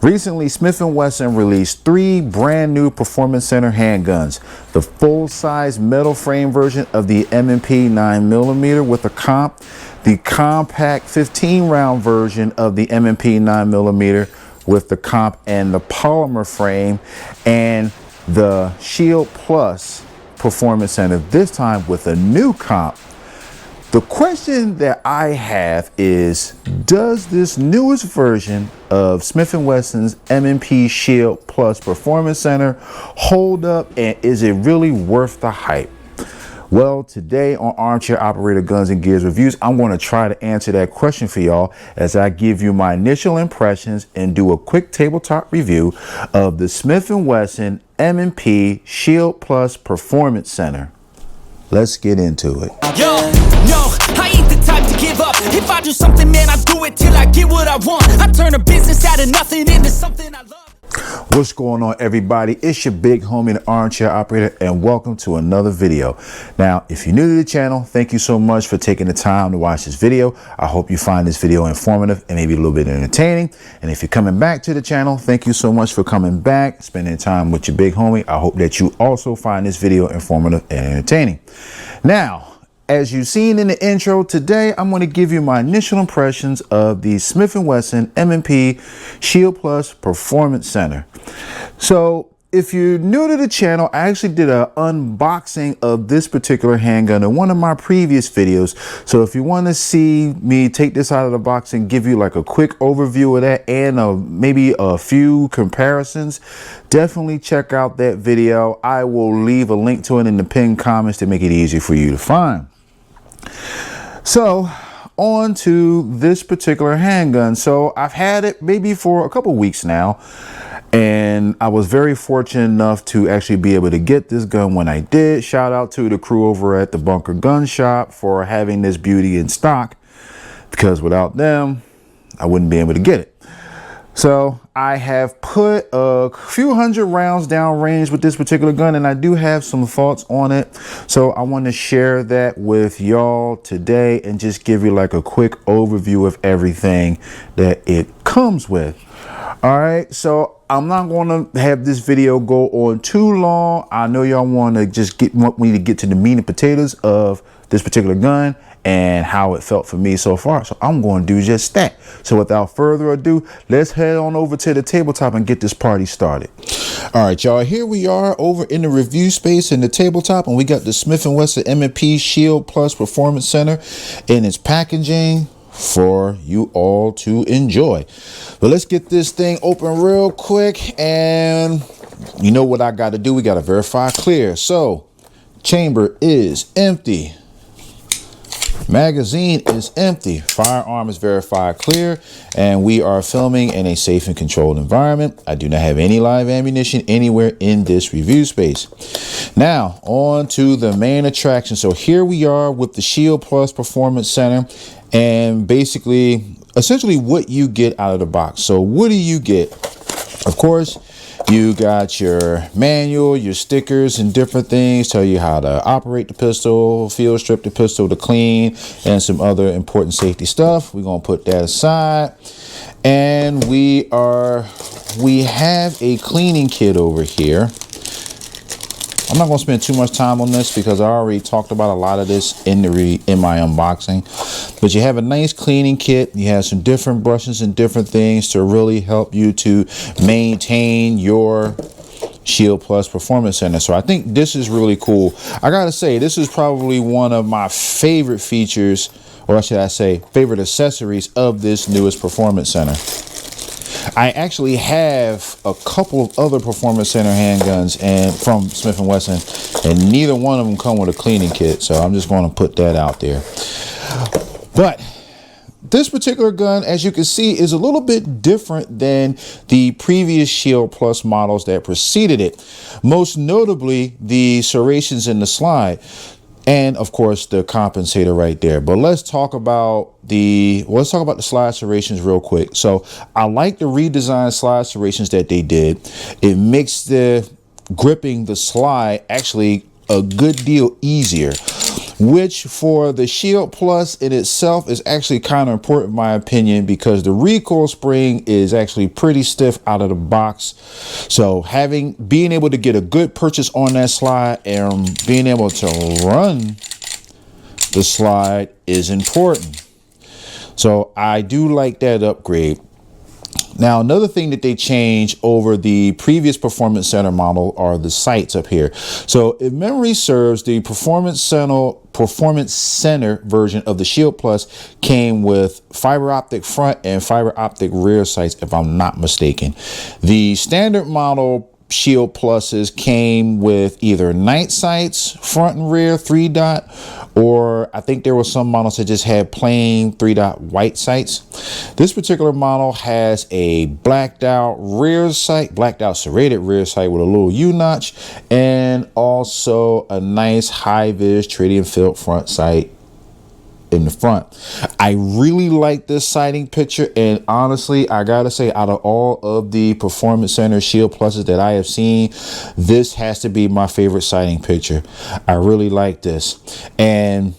Recently, Smith Wesson released 3 brand new Performance Center handguns. The full-size metal frame version of the M&P 9mm with a comp, the compact 15-round version of the M&P 9mm with the comp and the polymer frame, and the Shield Plus Performance Center, this time with a new comp. The question that I have is, does this newest version of Smith & Wesson's M&P Shield Plus Performance Center hold up, and is it really worth the hype? Well, today on Armchair Operator Guns and Gears Reviews, I'm going to try to answer that question for y'all as I give you my initial impressions and do a quick tabletop review of the Smith & Wesson M&P Shield Plus Performance Center. Let's get into it. Yo, no, I ain't the type to give up. If I do something, man, I do it till I get what I want. I turn a business out of nothing into something I love. What's going on, everybody? It's your big homie, the Armchair Operator, and welcome to another video. Now, if you're new to the channel, thank you so much for taking the time to watch this video. I hope you find this video informative and maybe a little bit entertaining. And if you're coming back to the channel, thank you so much for coming back, spending time with your big homie. I hope that you also find this video informative and entertaining. Now, as you've seen in the intro, today I'm going to give you my initial impressions of the Smith & Wesson M&P Shield Plus Performance Center. So if you're new to the channel, I actually did an unboxing of this particular handgun in one of my previous videos. So if you want to see me take this out of the box and give you like a quick overview of that and maybe a few comparisons, definitely check out that video. I will leave a link to it in the pinned comments to make it easier for you to find. So on to this particular handgun. So I've had it maybe for a couple weeks now, and I was very fortunate enough to actually be able to get this gun when I did. Shout out to the crew over at the Bunker Gun Shop for having this beauty in stock, because without them I wouldn't be able to get it. So I have put a few hundred rounds down range with this particular gun, and I do have some thoughts on it. So I want to share that with y'all today and just give you like a quick overview of everything that it comes with. All right, so I'm not going to have this video go on too long. I know y'all want to just want me to get to the meat and potatoes of this particular gun and how it felt for me so far. So I'm going to do just that. So without further ado, let's head on over to the tabletop and get this party started. All right, y'all, here we are over in the review space in the tabletop, and we got the Smith & Wesson M&P Shield Plus Performance Center in its packaging for you all to enjoy. But let's get this thing open real quick, and you know what I got to do. We got to verify clear. So chamber is empty. Magazine is empty. Firearm is verified clear, and we are filming in a safe and controlled environment. I do not have any live ammunition anywhere in this review space. Now on to the main attraction. So here we are with the Shield Plus Performance Center, and essentially what you get out of the box. So what do you get? Of course, you got your manual, your stickers and different things, tell you how to operate the pistol, field strip the pistol to clean, and some other important safety stuff. We're going to put that aside. And we have a cleaning kit over here. I'm not going to spend too much time on this because I already talked about a lot of this in my unboxing. But you have a nice cleaning kit. You have some different brushes and different things to really help you to maintain your Shield Plus Performance Center. So I think this is really cool. I gotta say, this is probably one of my favorite features, or should I say favorite accessories of this newest Performance Center. I actually have a couple of other Performance Center handguns from Smith & Wesson, and neither one of them come with a cleaning kit. So I'm just going to put that out there. But this particular gun, as you can see, is a little bit different than the previous Shield Plus models that preceded it. Most notably, the serrations in the slide. And of course the compensator right there. But let's talk about the slide serrations real quick. So I like the redesigned slide serrations that they did. It makes the gripping the slide actually a good deal easier. which for the Shield Plus in itself is actually kind of important in my opinion, because the recoil spring is actually pretty stiff out of the box. So being able to get a good purchase on that slide and being able to run the slide is important. So I do like that upgrade. Now, another thing that they changed over the previous Performance Center model are the sights up here. So if memory serves, the Performance Center version of the Shield Plus came with fiber optic front and fiber optic rear sights, if I'm not mistaken. The standard model Shield Pluses came with either night sights, front and rear 3-dot, or I think there were some models that just had plain 3-dot white sights. This particular model has a blacked out rear sight, blacked out serrated rear sight with a little U-notch, and also a nice high-vis tritium field front sight in the front. I really like this sighting picture, and honestly, I gotta say, out of all of the Performance Center Shield Pluses that I have seen, this has to be my favorite sighting picture. I really like this. And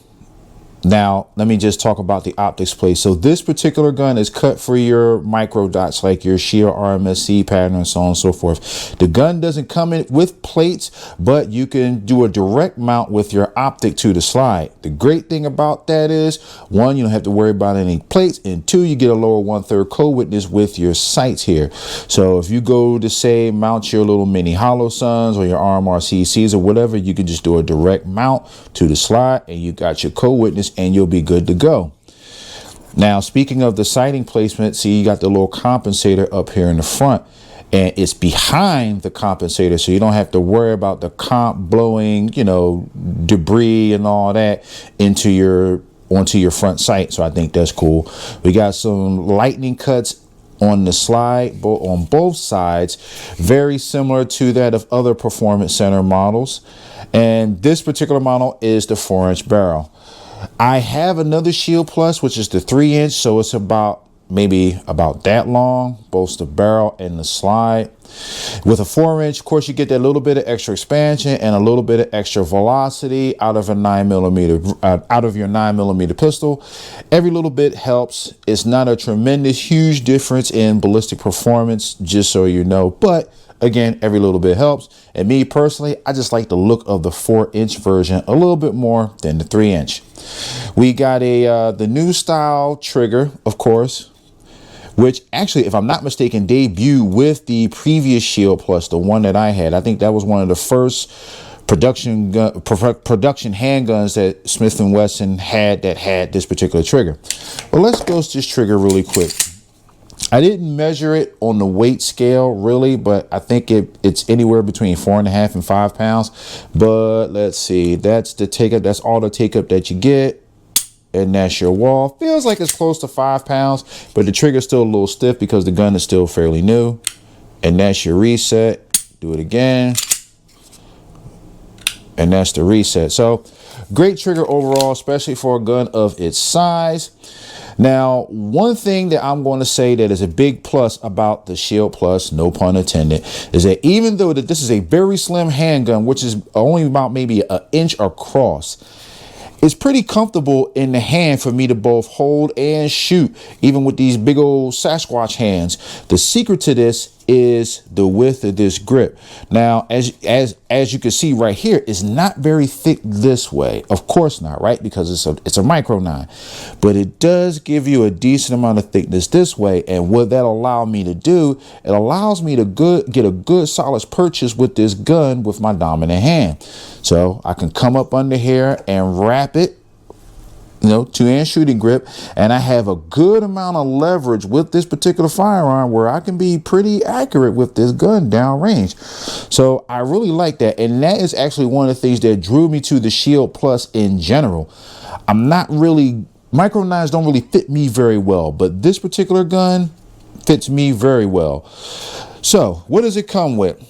now let me just talk about the optics plate. So this particular gun is cut for your micro dots, like your sheer RMSC pattern and so on and so forth. The gun doesn't come in with plates, but you can do a direct mount with your optic to the slide. The great thing about that is, one, you don't have to worry about any plates, and two, you get a lower 1/3 co-witness with your sights here. So if you go to, say, mount your little mini Hollow Suns or your RMRCCs or whatever, you can just do a direct mount to the slide and you got your co-witness and you'll be good to go. Now, speaking of the sighting placement, see, you got the little compensator up here in the front, and it's behind the compensator, so you don't have to worry about the comp blowing, you know, debris and all that onto your front sight. So I think that's cool. We got some lightning cuts on the slide, on both sides, very similar to that of other Performance Center models. And this particular model is the 4-inch barrel. I have another Shield Plus, which is the 3-inch, so it's maybe about that long, both the barrel and the slide. With a 4-inch, of course, you get that little bit of extra expansion and a little bit of extra velocity out of your 9mm pistol. Every little bit helps. It's not a tremendous, huge difference in ballistic performance, just so you know, but again, every little bit helps. And me personally, I just like the look of the 4-inch version a little bit more than the 3-inch. We got the new style trigger, of course, which actually, if I'm not mistaken, debuted with the previous Shield Plus, the one that I had. I think that was one of the first production handguns that Smith Wesson had that had this particular trigger. Well, let's go to this trigger really quick. I didn't measure it on the weight scale really, but I think it's anywhere between 4.5 and 5 pounds. But let's see, that's the take up. That's all the take up that you get. And that's your wall. Feels like it's close to 5 pounds, but the trigger's still a little stiff because the gun is still fairly new. And that's your reset. Do it again. And that's the reset. So great trigger overall, especially for a gun of its size. Now, one thing that I'm going to say that is a big plus about the Shield Plus, no pun intended, is that even though that this is a very slim handgun, which is only about maybe an inch across, it's pretty comfortable in the hand for me to both hold and shoot, even with these big old Sasquatch hands. The secret to this is the width of this grip. Now, as you can see right here, it's not very thick this way. Of course not, right? Because it's a micro 9, but it does give you a decent amount of thickness this way. And what that allow me to do, it allows me to get a good solid purchase with this gun with my dominant hand. So I can come up under here and wrap it, you know, 2-hand shooting grip, and I have a good amount of leverage with this particular firearm where I can be pretty accurate with this gun downrange. So I really like that, and that is actually one of the things that drew me to the Shield Plus in general. Micro 9s don't really fit me very well, but this particular gun fits me very well. So what does it come with?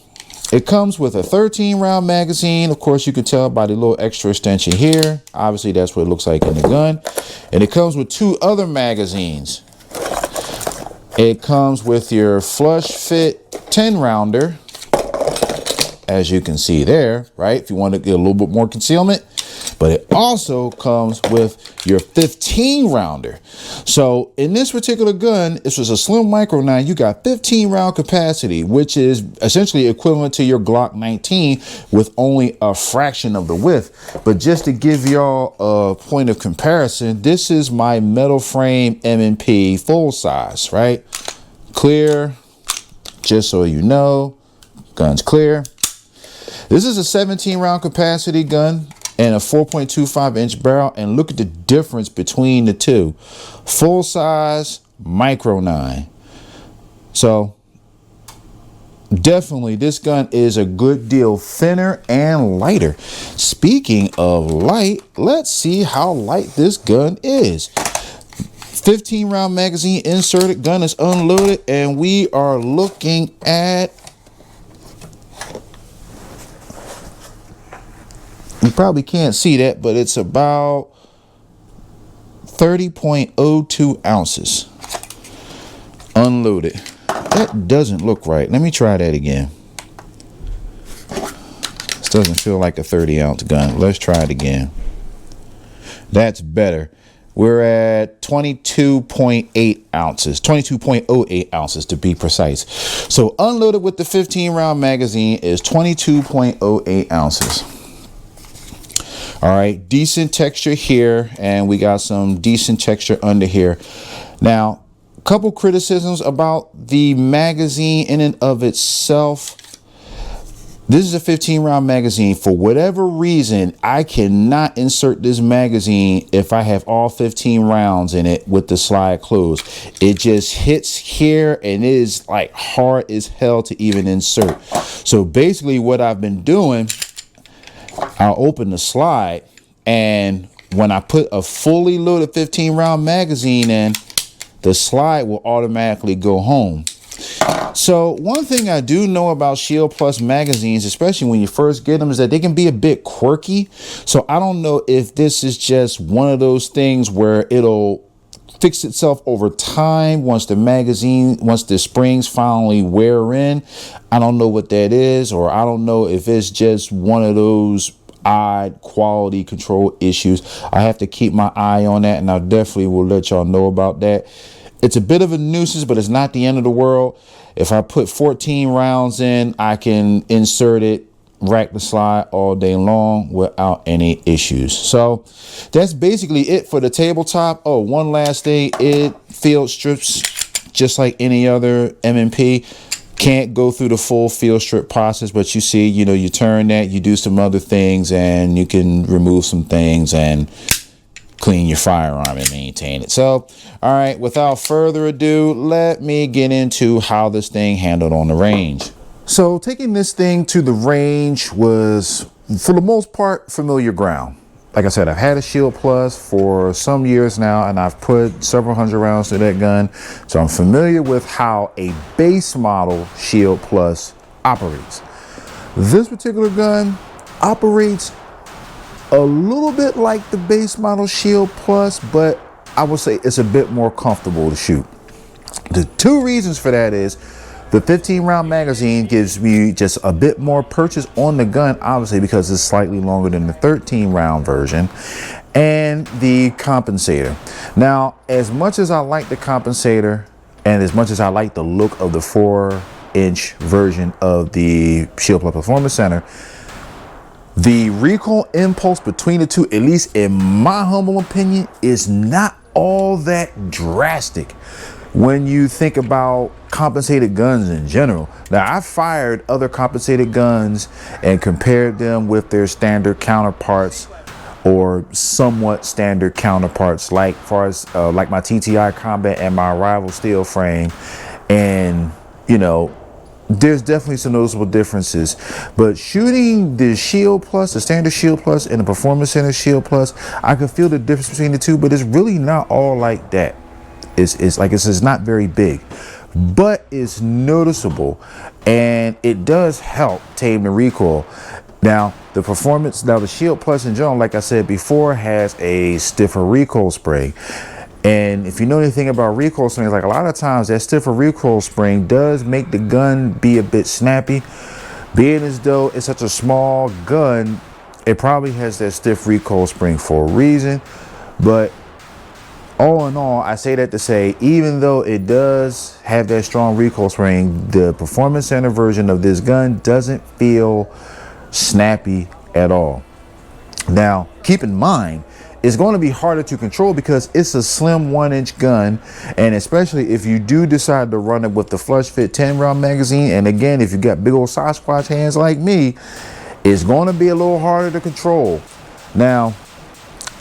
It comes with a 13-round magazine. Of course, you can tell by the little extra extension here. Obviously, that's what it looks like in the gun. And it comes with 2 other magazines. It comes with your flush fit 10-rounder, as you can see there, right? If you want to get a little bit more concealment. but it also comes with your 15 rounder. So in this particular gun, this was a slim micro 9. You got 15 round capacity, which is essentially equivalent to your Glock 19 with only a fraction of the width. But just to give y'all a point of comparison, this is my metal frame M&P full size, right? Clear, just so you know, gun's clear. This is a 17 round capacity gun and a 4.25 inch barrel, and look at the difference between the two. Full size micro 9. So definitely this gun is a good deal thinner and lighter. Speaking of light, let's see how light this gun is. 15 round magazine inserted, gun is unloaded, and we are looking at, you probably can't see that, but it's about 30.02 ounces unloaded. That doesn't look right. Let me try that again. This doesn't feel like a 30 ounce gun. Let's try it again. That's better. We're at 22.8 ounces, 22.08 ounces to be precise. So unloaded with the 15 round magazine is 22.08 ounces. All right, decent texture here, and we got some decent texture under here. Now, a couple criticisms about the magazine in and of itself. This is a 15 round magazine. For whatever reason, I cannot insert this magazine if I have all 15 rounds in it with the slide closed. It just hits here and it is like hard as hell to even insert. So basically what I've been doing, I'll open the slide, and when I put a fully loaded 15 round magazine in, the slide will automatically go home. So one thing I do know about Shield Plus magazines, especially when you first get them, is that they can be a bit quirky. So I don't know if this is just one of those things where it'll fix itself over time once the springs finally wear in. I don't know what that is, or I don't know if it's just one of those odd quality control issues. I have to keep my eye on that, and I definitely will let y'all know about that. It's a bit of a nuisance, but it's not the end of the world. If I put 14 rounds in, I can insert it, rack the slide all day long without any issues. So that's basically it for the tabletop. Oh, one last thing, it field strips just like any other M&P. Can't go through the full field strip process, but you see, you turn that, you do some other things, and you can remove some things and clean your firearm and maintain it. So, all right, without further ado, let me get into how this thing handled on the range. So taking this thing to the range was, for the most part, familiar ground. Like I said, I've had a Shield Plus for some years now, and I've put several hundred rounds to that gun. So I'm familiar with how a base model Shield Plus operates. This particular gun operates a little bit like the base model Shield Plus, but I would say it's a bit more comfortable to shoot. The two reasons for that is the 15 round magazine gives me just a bit more purchase on the gun, obviously because it's slightly longer than the 13 round version, and the compensator. Now, as much as I like the compensator and as much as I like the look of the 4-inch version of the Shield Plus Performance Center, the recoil impulse between the two, at least in my humble opinion, is not all that drastic when you think about compensated guns in general. Now, I've fired other compensated guns and compared them with their standard counterparts or somewhat standard counterparts, like far as like my TTI Combat and my Rival Steel frame, and there's definitely some noticeable differences. But shooting the Shield Plus, the standard Shield Plus, and the Performance Center Shield Plus, I could feel the difference between the two, but it's really not all like that. It's not very big, but it's noticeable, and it does help tame the recoil. Now, the Shield Plus in general, like I said before, has a stiffer recoil spring. And if you know anything about recoil springs, like a lot of times that stiffer recoil spring does make the gun be a bit snappy. Being as though it's such a small gun, It probably has that stiff recoil spring for a reason, but all in all, I say that to say, even though it does have that strong recoil spring, the Performance Center version of this gun doesn't feel snappy at all. Now, keep in mind, it's going to be harder to control because it's a slim 1-inch gun, and especially if you do decide to run it with the flush fit 10-round magazine, and again, if you got big old Sasquatch hands like me, it's going to be a little harder to control. Now,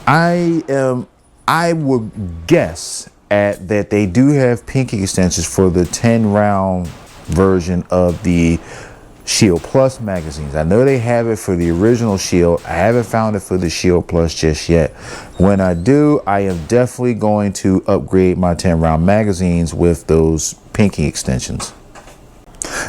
I would guess at that they do have pinky extensions for the 10-round version of the Shield Plus magazines. I know they have it for the original Shield. I haven't found it for the Shield Plus just yet. When I do, I am definitely going to upgrade my 10-round magazines with those pinky extensions.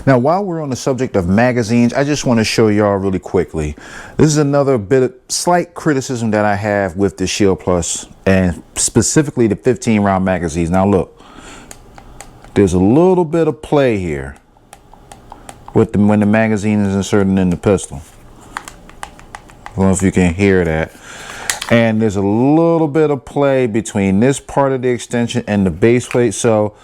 Now, while we're on the subject of magazines, I just want to show y'all really quickly. This is another bit of slight criticism that I have with the Shield Plus, and specifically the 15-round magazines. Now look, there's a little bit of play here with when the magazine is inserted in the pistol. I don't know if you can hear that. And there's a little bit of play between this part of the extension and the base plate, so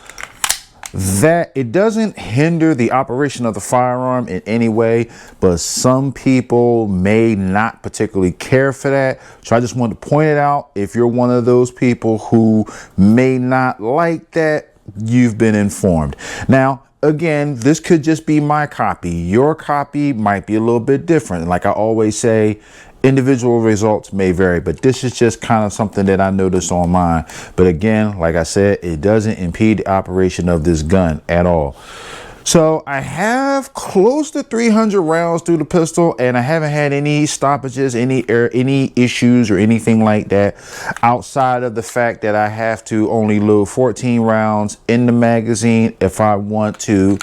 that it doesn't hinder the operation of the firearm in any way, but some people may not particularly care for that. So I just wanted to point it out. If you're one of those people who may not like that, you've been informed. Now, again, this could just be my copy. Your copy might be a little bit different. Like I always say, individual results may vary, but this is just kind of something that I noticed on mine. But again, like I said, it doesn't impede the operation of this gun at all. So I have close to 300 rounds through the pistol, and I haven't had any stoppages, any issues or anything like that, outside of the fact that I have to only load 14 rounds in the magazine if I want to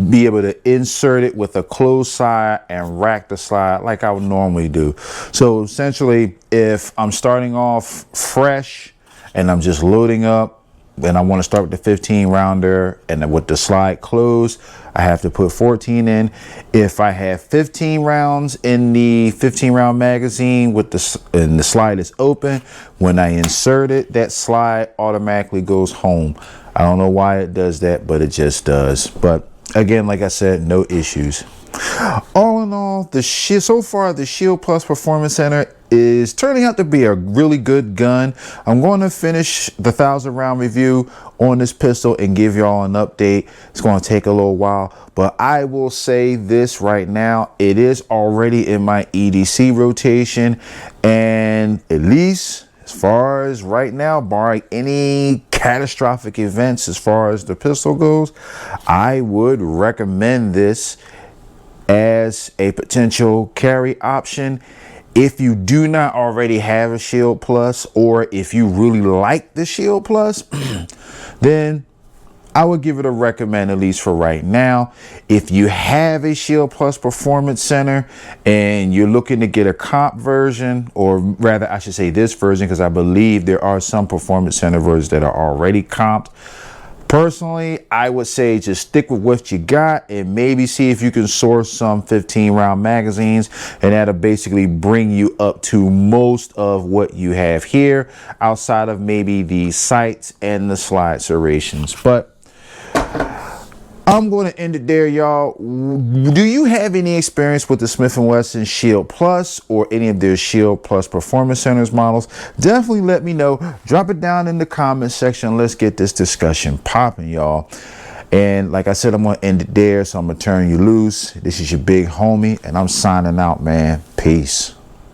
be able to insert it with a closed slide and rack the slide like I would normally do. So essentially, if I'm starting off fresh and I'm just loading up, and I want to start with the 15 rounder and then with the slide closed, I have to put 14 in. If I have 15 rounds in the 15 round magazine with the slide is open, when I insert it, that slide automatically goes home. I don't know why it does that, but it just does. But again, like I said, no issues. All in all, so far the Shield Plus Performance Center is turning out to be a really good gun. I'm going to finish the 1,000-round review on this pistol and give y'all an update. It's going to take a little while, but I will say this right now, it is already in my EDC rotation, and at least as far as right now, barring any catastrophic events as far as the pistol goes, I would recommend this as a potential carry option. If you do not already have a Shield Plus, or if you really like the Shield Plus, then I would give it a recommend, at least for right now. If you have a Shield Plus Performance Center and you're looking to get a comp version, or rather I should say this version, because I believe there are some Performance Center versions that are already comped. Personally, I would say just stick with what you got and maybe see if you can source some 15-round magazines, and that'll basically bring you up to most of what you have here, outside of maybe the sights and the slide serrations. But I'm going to end it there, y'all. Do you have any experience with the Smith Wesson Shield Plus or any of their Shield Plus Performance Centers models? Definitely let me know. Drop it down in the comment section. Let's get this discussion popping, y'all. And like I said, I'm going to end it there, so I'm going to turn you loose. This is your big homie, and I'm signing out, man. Peace.